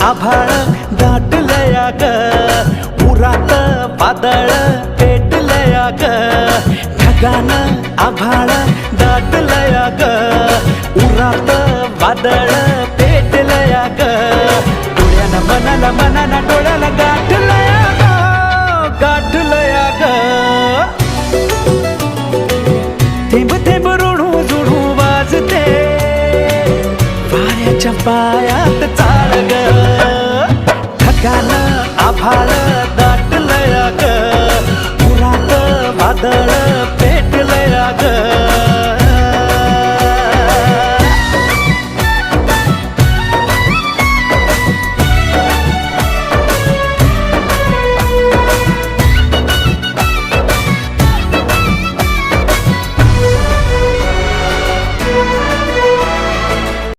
आभाळ दाटलया ग, उरात वादळ पेटलया ग. ढगानं आभाळ दाटलया ग, उरात वादळ पेटलया ग. डोळ्यानं मनाला मनाला डोळ्याला गाठलया ग, गाठलया ग. थेंब थेंब रुणू जुणू वाजते वाऱ्याच्या पायात चाळ ग. ढगानं आभाळ दाटलया ग, उरात वादळ